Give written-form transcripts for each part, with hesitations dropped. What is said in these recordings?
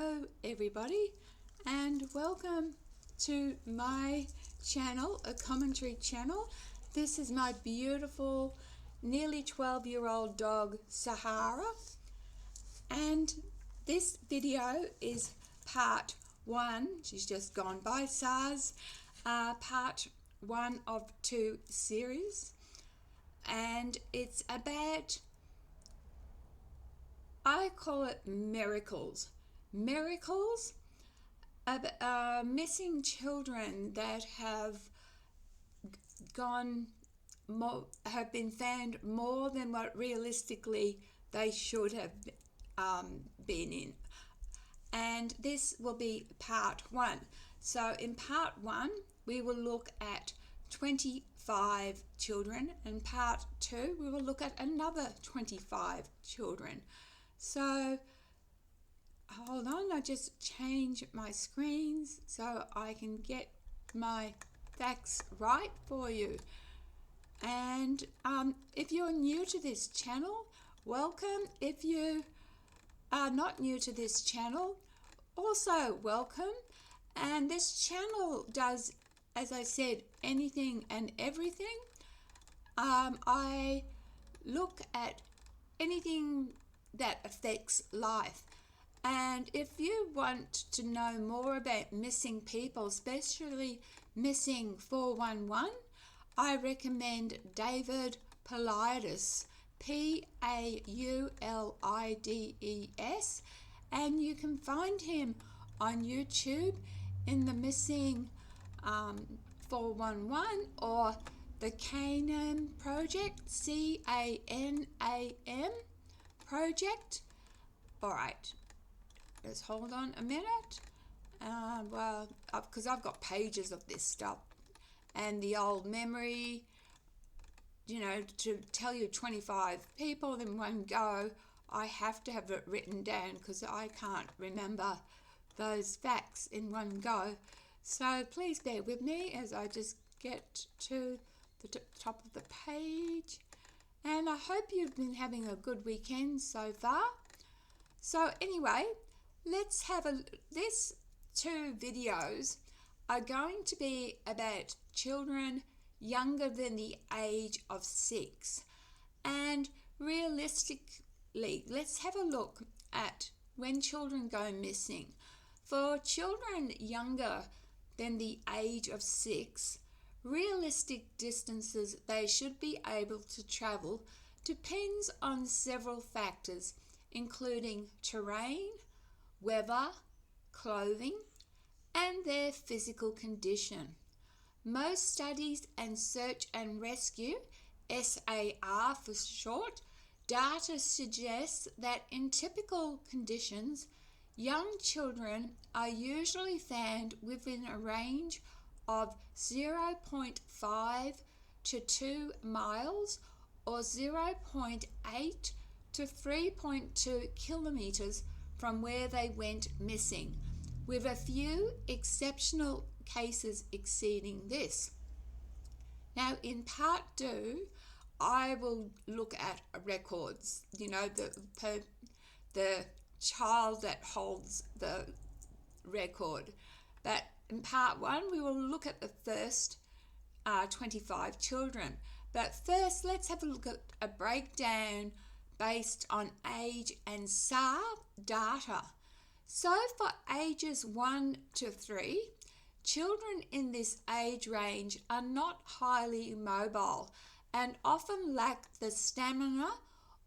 Hello everybody and welcome to my channel, a commentary channel. This is my beautiful nearly 12-year-old dog Sahara, and this video is part one. She's just gone by SARS, part one of 2 series, and it's about, I call it miracles of missing children that have been found more than what realistically they should have been in. And this will be part one. So in part one we will look at 25 children, and part two we will look at another 25 children. So hold on, I just change my screens so I can get my facts right for you. And if you're new to this channel, welcome. If you are not new to this channel, also welcome. And this channel does, as I said, anything and everything. I look at anything that affects life. And if you want to know more about missing people, especially missing 411, I recommend David Paulides, Paulides, and you can find him on YouTube in the Missing 411 or the Canam Project, CANAM Project. All right. Just hold on a minute. Well, because I've got pages of this stuff, and the old memory, to tell you 25 people in one go, I have to have it written down because I can't remember those facts in one go. So please bear with me as I just get to the top of the page. And I hope you've been having a good weekend so far. So anyway, let's have these 2 videos are going to be about children younger than the age of 6. And realistically, let's have a look at when children go missing. For children younger than the age of 6, realistic distances they should be able to travel depends on several factors, including terrain, weather, clothing, and their physical condition. Most studies and search and rescue, SAR for short, data suggests that in typical conditions, young children are usually found within a range of 0.5 to 2 miles or 0.8 to 3.2 kilometers from where they went missing, with a few exceptional cases exceeding this. Now in part 2, I will look at records, the child that holds the record. But in part 1, we will look at the first 25 children. But first, let's have a look at a breakdown based on age and SAR data. So for ages 1 to 3, children in this age range are not highly mobile and often lack the stamina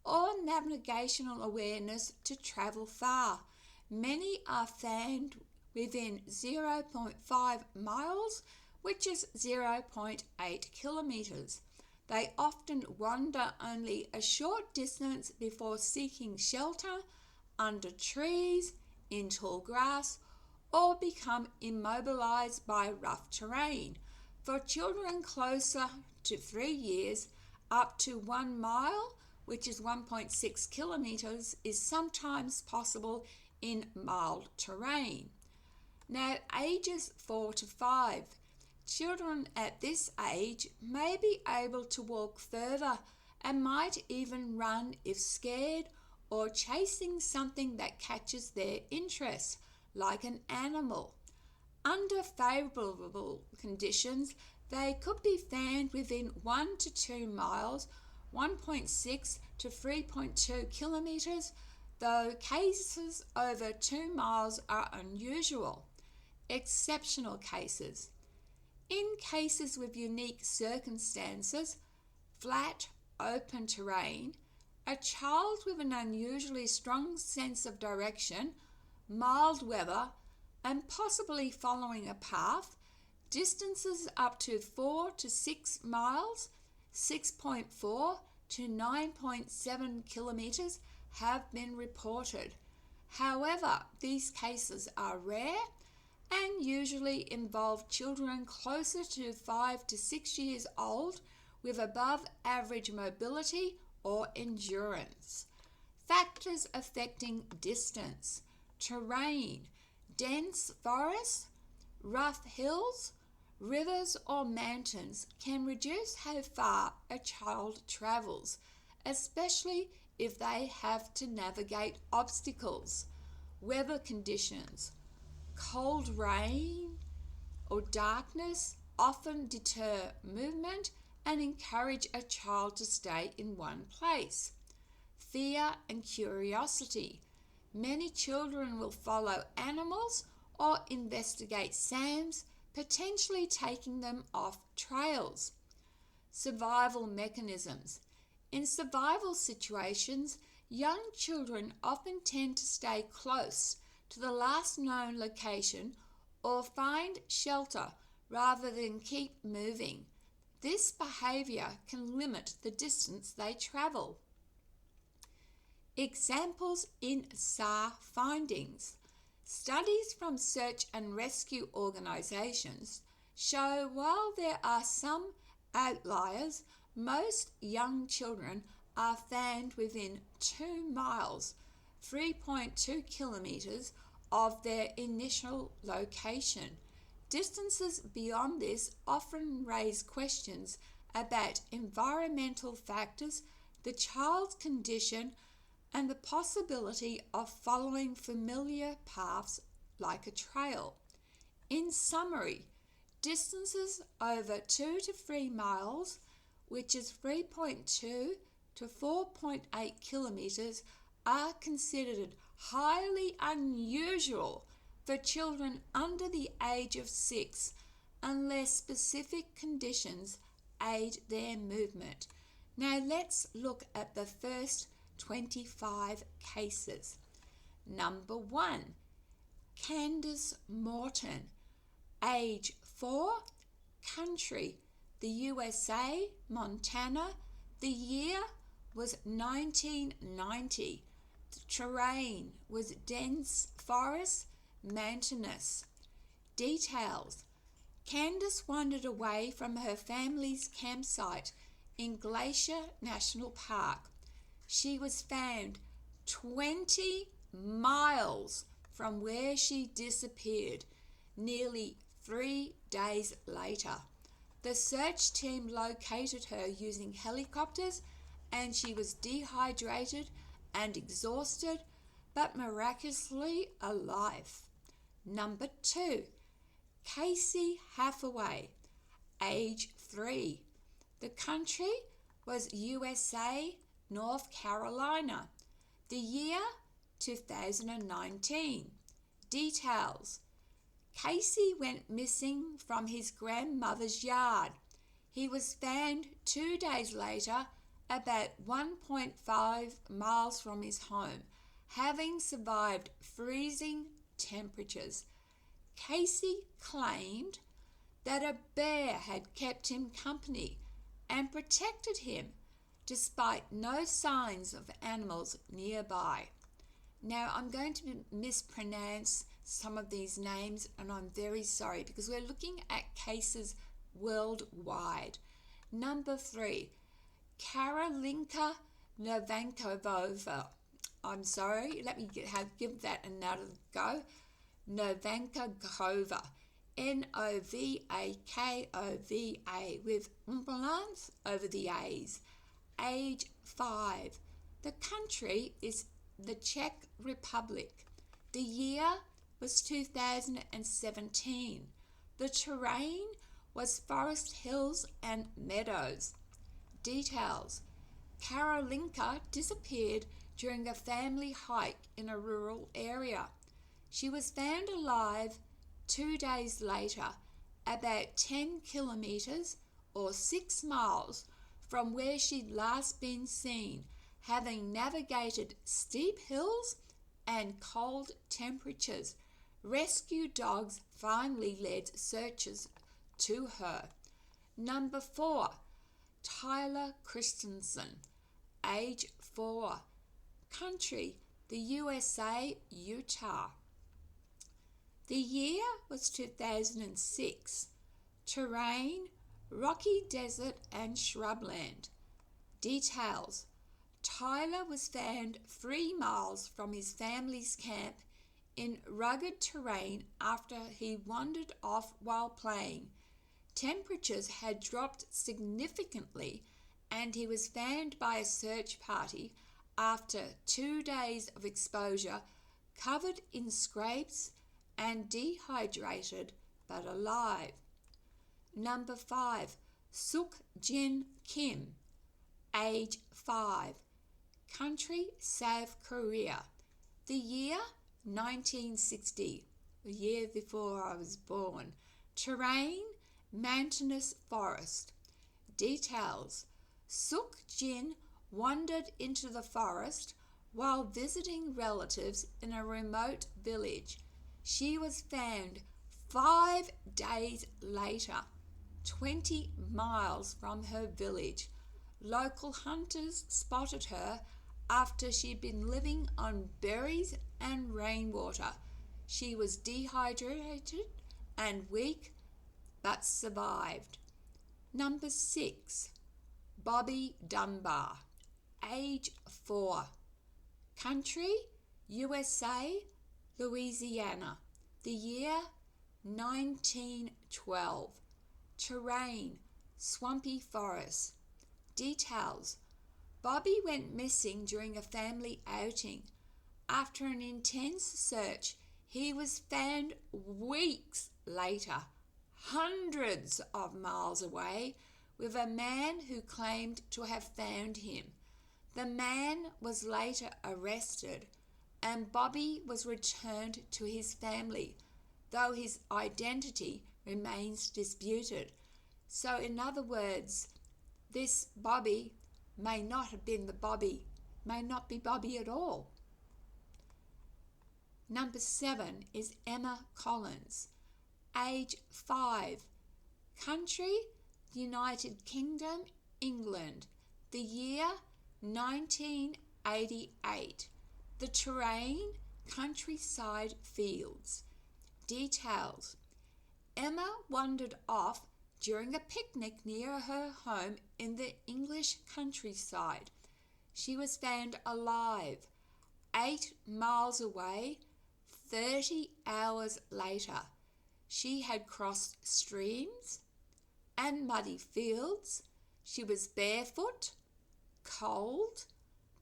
or navigational awareness to travel far. Many are found within 0.5 miles, which is 0.8 kilometers. They often wander only a short distance before seeking shelter under trees, in tall grass, or become immobilized by rough terrain. For children closer to 3 years, up to 1 mile, which is 1.6 kilometers, is sometimes possible in mild terrain. Now, ages 4 to 5. Children at this age may be able to walk further and might even run if scared or chasing something that catches their interest, like an animal. Under favourable conditions, they could be found within 1 to 2 miles, 1.6 to 3.2 kilometres, though cases over 2 miles are unusual. Exceptional cases. In cases with unique circumstances, flat, open terrain, a child with an unusually strong sense of direction, mild weather, and possibly following a path, distances up to 4 to 6 miles, 6.4 to 9.7 kilometres have been reported. However, these cases are rare and usually involve children closer to 5 to 6 years old with above average mobility or endurance. Factors affecting distance: terrain, dense forests, rough hills, rivers or mountains can reduce how far a child travels, especially if they have to navigate obstacles. Weather conditions: cold rain or darkness often deter movement and encourage a child to stay in one place. Fear and curiosity: many children will follow animals or investigate sounds, potentially taking them off trails. Survival mechanisms: in survival situations, young children often tend to stay close to the last known location or find shelter rather than keep moving. This behaviour can limit the distance they travel. Examples in SAR findings. Studies from search and rescue organisations show while there are some outliers, most young children are found within 2 miles, 3.2 kilometres of their initial location. Distances beyond this often raise questions about environmental factors, the child's condition, and the possibility of following familiar paths like a trail. In summary, distances over 2 to 3 miles, which is 3.2 to 4.8 kilometres, are considered highly unusual for children under the age of 6 unless specific conditions aid their movement. Now let's look at the first 25 cases. Number 1, Candace Morton, age 4, country, the USA, Montana, the year was 1990. The terrain was dense forest, mountainous. Details: Candace wandered away from her family's campsite in Glacier National Park. She was found 20 miles from where she disappeared, nearly 3 days later. The search team located her using helicopters, and she was dehydrated and exhausted, but miraculously alive. Number 2, Casey Hathaway, age 3. The country was USA, North Carolina. The year, 2019. Details: Casey went missing from his grandmother's yard. He was found 2 days later, about 1.5 miles from his home, having survived freezing temperatures. Casey claimed that a bear had kept him company and protected him, despite no signs of animals nearby. Now, I'm going to mispronounce some of these names, and I'm very sorry because we're looking at cases worldwide. Number 3, Karolinka Novankovova. I'm sorry, let me give that another go. Novankovova, Novakova, with umlauts over the A's. Age 5. The country is the Czech Republic. The year was 2017. The terrain was forest hills and meadows. Details. Karolinka disappeared during a family hike in a rural area. She was found alive 2 days later, about 10 kilometres or 6 miles from where she'd last been seen, having navigated steep hills and cold temperatures. Rescue dogs finally led searchers to her. Number 4, Tyler Christensen, age 4. Country, the USA, Utah. The year was 2006. Terrain, rocky desert and shrubland. Details. Tyler was found 3 miles from his family's camp in rugged terrain after he wandered off while playing. Temperatures had dropped significantly and he was found by a search party after 2 days of exposure, covered in scrapes and dehydrated but alive. Number 5, Suk Jin Kim, age 5. Country, South Korea. The year, 1960, the year before I was born. Terrain, mountainous forest. Details. Suk Jin wandered into the forest while visiting relatives in a remote village. She was found 5 days later, 20 miles from her village. Local hunters spotted her after she'd been living on berries and rainwater. She was dehydrated and weak, but survived. Number 6, Bobby Dunbar, age 4. Country, USA, Louisiana. The year, 1912. Terrain, swampy forest. Details. Bobby went missing during a family outing. After an intense search, he was found weeks later, hundreds of miles away, with a man who claimed to have found him. The man was later arrested and Bobby was returned to his family, though his identity remains disputed. So in other words, this Bobby may not have been the Bobby, may not be Bobby at all. Number 7 is Emma Collins, age 5. Country, United Kingdom, England. The year, 1988. The terrain, countryside fields. Details. Emma wandered off during a picnic near her home in the English countryside. She was found alive 8 miles away 30 hours later. She had crossed streams and muddy fields. She was barefoot, cold,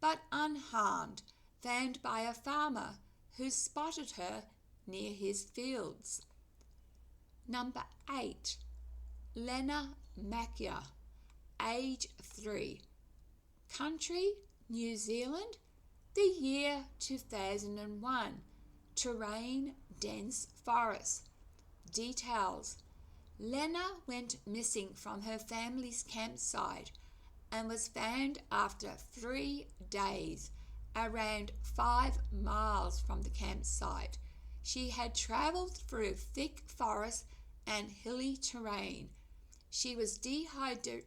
but unharmed, found by a farmer who spotted her near his fields. Number 8, Lena Macchia, age 3. Country, New Zealand. The year, 2001. Terrain, dense forest. Details. Lena went missing from her family's campsite and was found after 3 days, around 5 miles from the campsite. She had travelled through thick forest and hilly terrain. She was dehydrated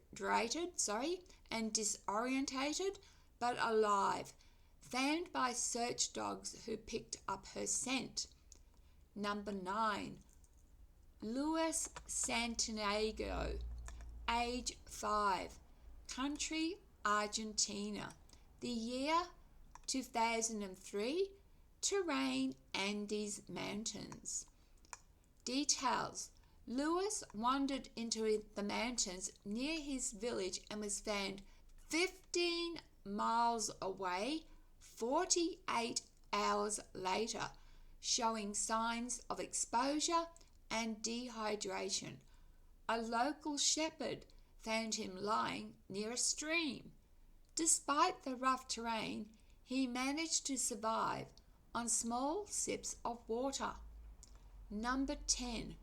and disorientated, but alive, found by search dogs who picked up her scent. Number 9, Luis Santiago, age 5. Country, Argentina. The year, 2003. Terrain, Andes Mountains. Details. Luis wandered into the mountains near his village and was found 15 miles away 48 hours later, showing signs of exposure and dehydration. A local shepherd found him lying near a stream. Despite the rough terrain, he managed to survive on small sips of water. Number 10,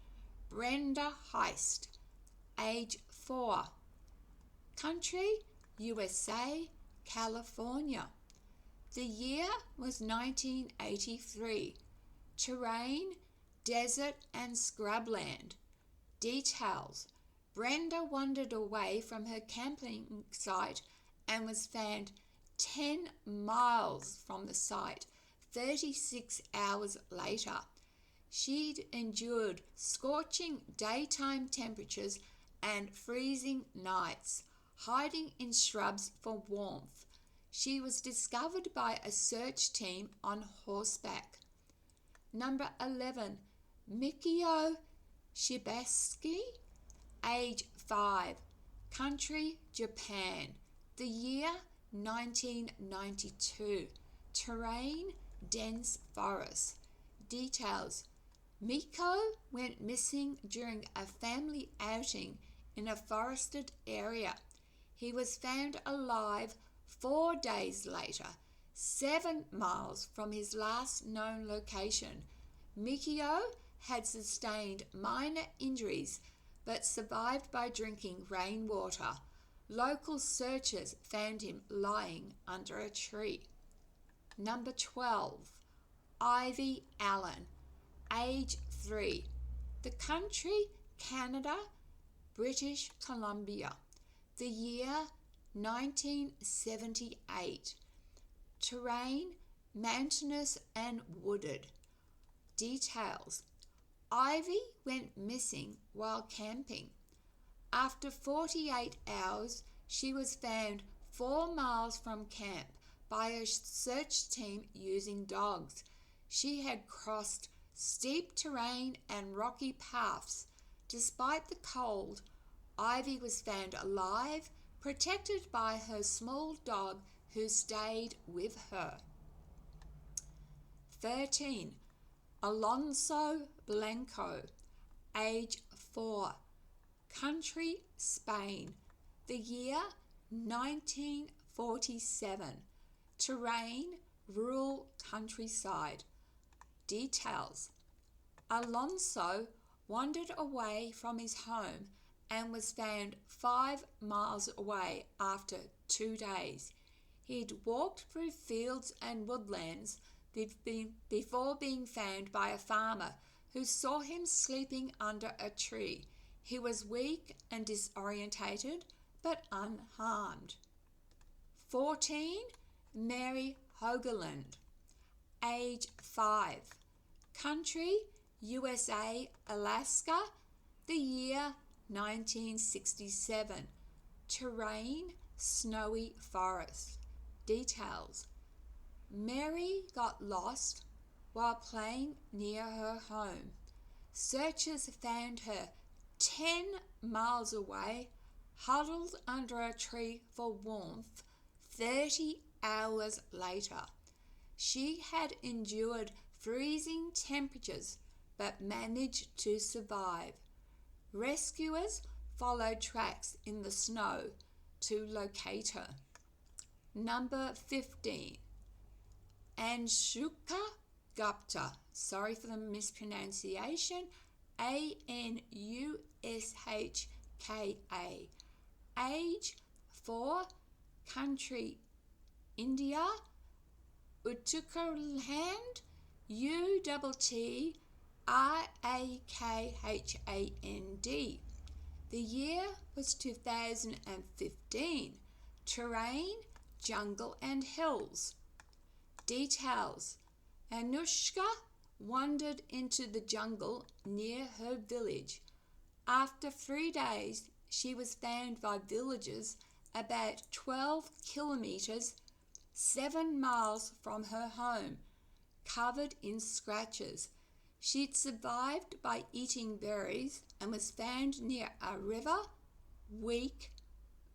Brenda Heist, age 4. Country, USA, California. The year was 1983. Terrain, desert and scrubland. Details: Brenda wandered away from her camping site and was found 10 miles from the site 36 hours later. She'd endured scorching daytime temperatures and freezing nights, hiding in shrubs for warmth. She was discovered by a search team on horseback. Number 11, Mikio Shibaski, age 5, country, Japan. The year, 1992. Terrain, dense forest. Details: Miko went missing during a family outing in a forested area. He was found alive 4 days later, 7 miles from his last known location. Mikio had sustained minor injuries but survived by drinking rainwater. Local searchers found him lying under a tree. Number 12, Ivy Allen, age 3. The country, Canada, British Columbia. The year, 1978. Terrain, mountainous and wooded. Details: Ivy went missing while camping. After 48 hours, she was found 4 miles from camp by a search team using dogs. She had crossed steep terrain and rocky paths. Despite the cold, Ivy was found alive, protected by her small dog who stayed with her. 13, Alonso Blanco, age 4, country, Spain. The year, 1947. Terrain, rural countryside. Details: Alonso wandered away from his home and was found 5 miles away after 2 days. He'd walked through fields and woodlands before being found by a farmer who saw him sleeping under a tree. He was weak and disorientated, but unharmed. 14, Mary Hoagland, age 5, country, USA, Alaska. The year, 1967. Terrain, snowy forest. Details: Mary got lost while playing near her home. Searchers found her 10 miles away, huddled under a tree for warmth 30 hours later. She had endured freezing temperatures but managed to survive. Rescuers followed tracks in the snow to locate her. Number 15, Anshuka Gupta, sorry for the mispronunciation, Anushka, age 4, country, India, Uttarakhand, Uttarakhand. The year was 2015. Terrain, jungle and hills. Details: Anushka wandered into the jungle near her village. After 3 days, she was found by villagers about 12 kilometers, 7 miles from her home, covered in scratches. She'd survived by eating berries and was found near a river, weak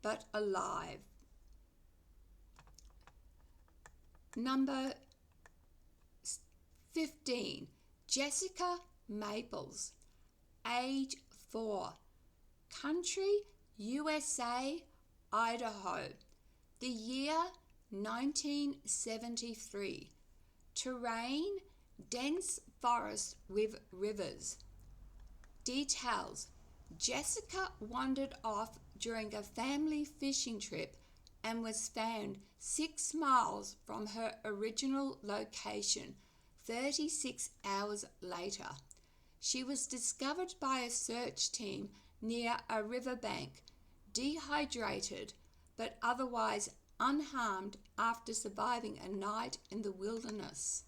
but alive. Number 15, Jessica Maples, age 4, country USA, Idaho, the year 1973, terrain dense forest with rivers. Details: Jessica wandered off during a family fishing trip and was found 6 miles from her original location 36 hours later. She was discovered by a search team near a riverbank, dehydrated but otherwise unharmed after surviving a night in the wilderness.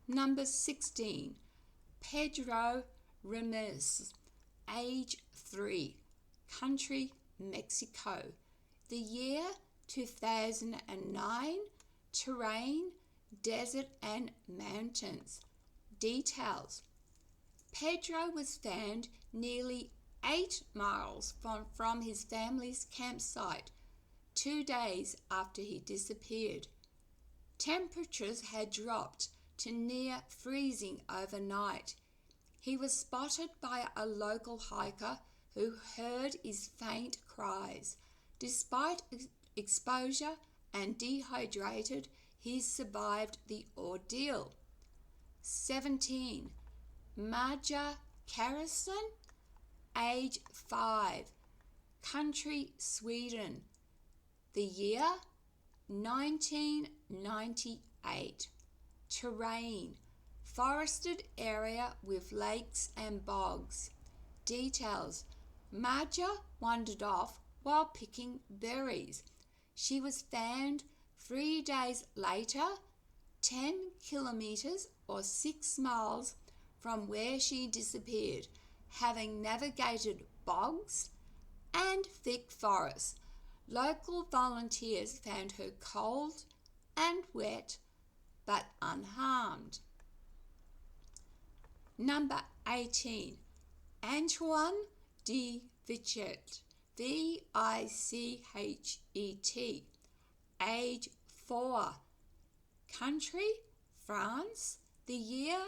Number 16, Pedro Ramirez, age 3, country Mexico, the year 2009, terrain desert and mountains. Details: Pedro was found nearly 8 miles from his family's campsite 2 days after he disappeared. Temperatures had dropped to near freezing overnight. He was spotted by a local hiker who heard his faint cries. Despite exposure and dehydrated, he survived the ordeal. 17, Marja Karlsson, age 5, country Sweden, the year 1998, terrain forested area with lakes and bogs. Details: Marja wandered off while picking berries. She was found 3 days later, 10 kilometers or 6 miles from where she disappeared, having navigated bogs and thick forests. Local volunteers found her cold and wet, but unharmed. Number 18, Antoine de Vichet, Vichet, age 4, country France, the year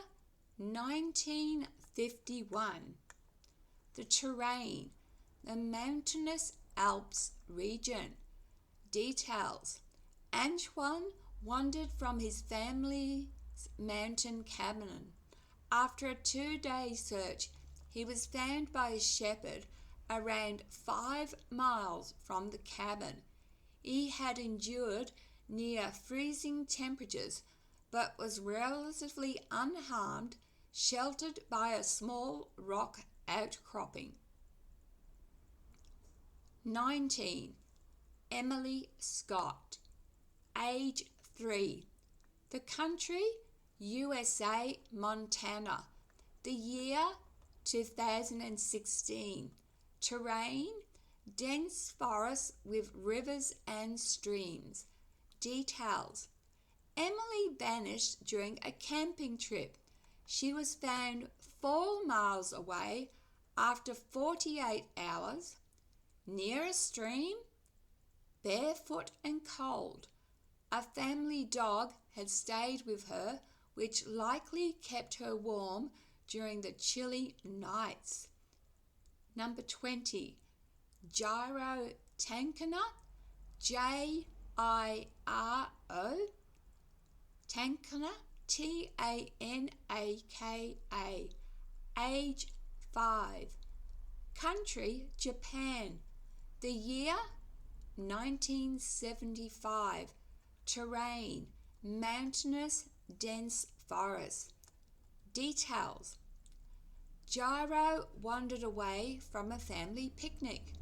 1951, the terrain, the mountainous Alps region. Details: Antoine wandered from his family's mountain cabin. After a 2-day search, he was found by a shepherd around 5 miles from the cabin. He had endured near freezing temperatures but was relatively unharmed, sheltered by a small rock outcropping. 19, Emily Scott, age 3, the country USA, Montana, the year 2016, terrain dense forests with rivers and streams. Details: Emily vanished during a camping trip. She was found 4 miles away after 48 hours, near a stream, barefoot and cold. A family dog had stayed with her, which likely kept her warm during the chilly nights. Number 20, Jairo Tankana, J-I-R-O, Tankana, T-A-N-A-K-A, age 5, country Japan, the year 1975, terrain mountainous dense forest. Details: Jairo wandered away from a family picnic.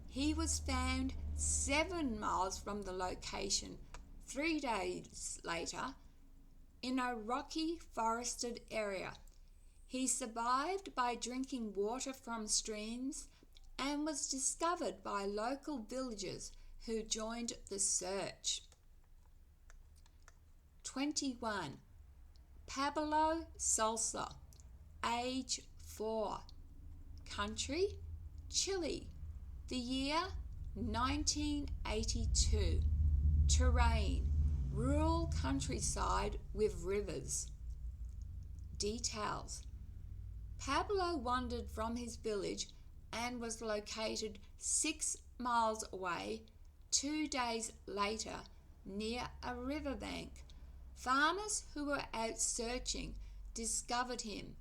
He was found 7 miles from the location 3 days later in a rocky forested area. He survived by drinking water from streams and was discovered by local villagers who joined the search. 21, Pablo Salsa, age 4, country Chile, the year 1982, terrain rural countryside with rivers. Details. Pablo wandered from his village and was located 6 miles away 2 days later near a riverbank. Farmers who were out searching discovered him.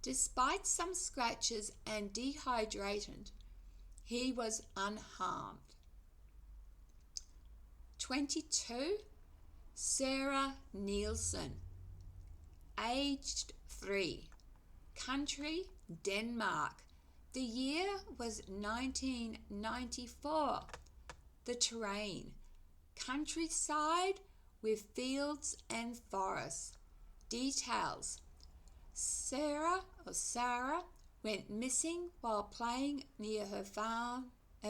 Despite some scratches and dehydration, he was unharmed. 22. Sarah Nielsen, aged 3, country Denmark. The year was 1994. The terrain, countryside with fields and forests. Details. Sarah went missing while playing near her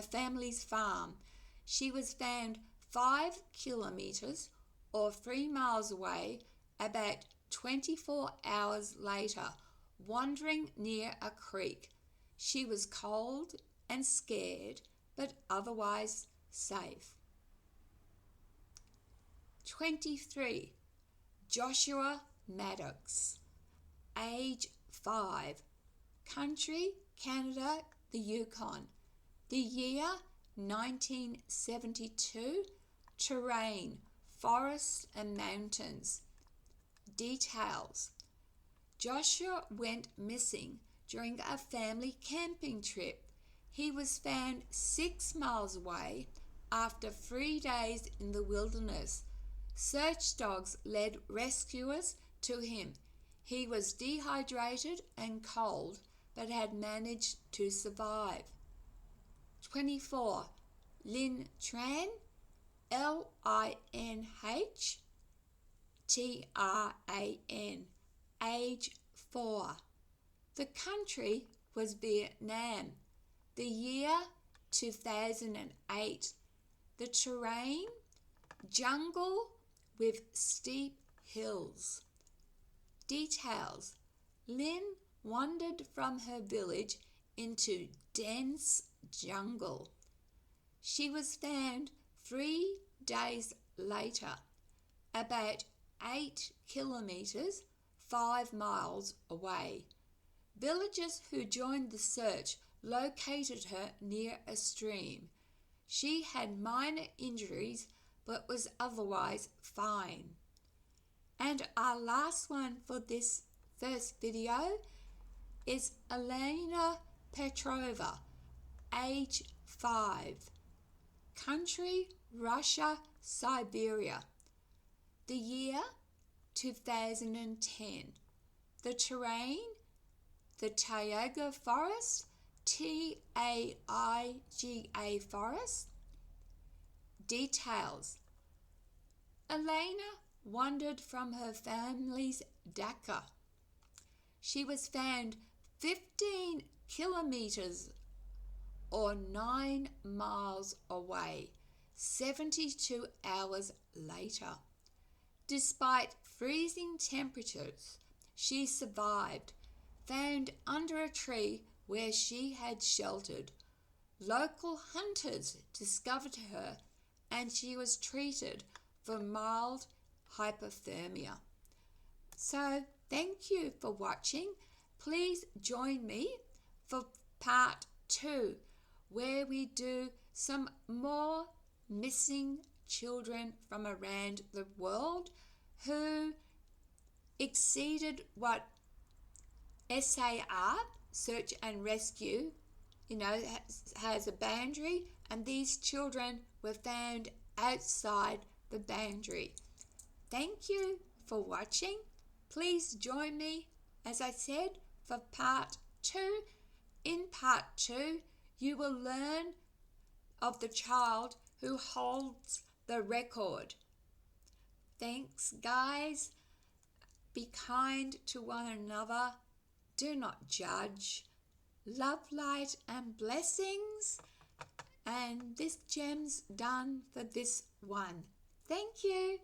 family's farm. She was found 5 kilometers or 3 miles away about 24 hours later, wandering near a creek. She was cold and scared, but otherwise safe. 23. Joshua Maddox, age 5, country Canada, the Yukon. The year 1972. Terrain, forests and mountains. Details. Joshua went missing during a family camping trip. He was found 6 miles away after 3 days in the wilderness. Search dogs led rescuers to him. He was dehydrated and cold, but had managed to survive. 24. Linh Tran, Linh Tran, age 4. The country was Vietnam. The year 2008. The terrain, jungle with steep hills. Details. Linh wandered from her village into dense jungle. She was found 3 days later, about 8 kilometers, 5 miles away. Villagers who joined the search located her near a stream. She had minor injuries but was otherwise fine. And our last one for this first video is Elena Petrova, age 5, country Russia, Siberia. The year 2010. The terrain, the Taiga Forest, Taiga Forest. Details. Elena wandered from her family's dacha. She was found 15 kilometers or 9 miles away, 72 hours later. Despite freezing temperatures, she survived, found under a tree where she had sheltered. Local hunters discovered her and she was treated for mild hypothermia. So thank you for watching. Please join me for part 2, where we do some more missing children from around the world who exceeded what SAR, Search and Rescue, has a boundary, and these children were found outside the boundary. Thank you for watching. Please join me, as I said, for part 2. In part 2, you will learn of the child who holds the record. Thanks, guys. Be kind to one another. Do not judge. Love, light, and blessings. And this gem's done for this one. Thank you.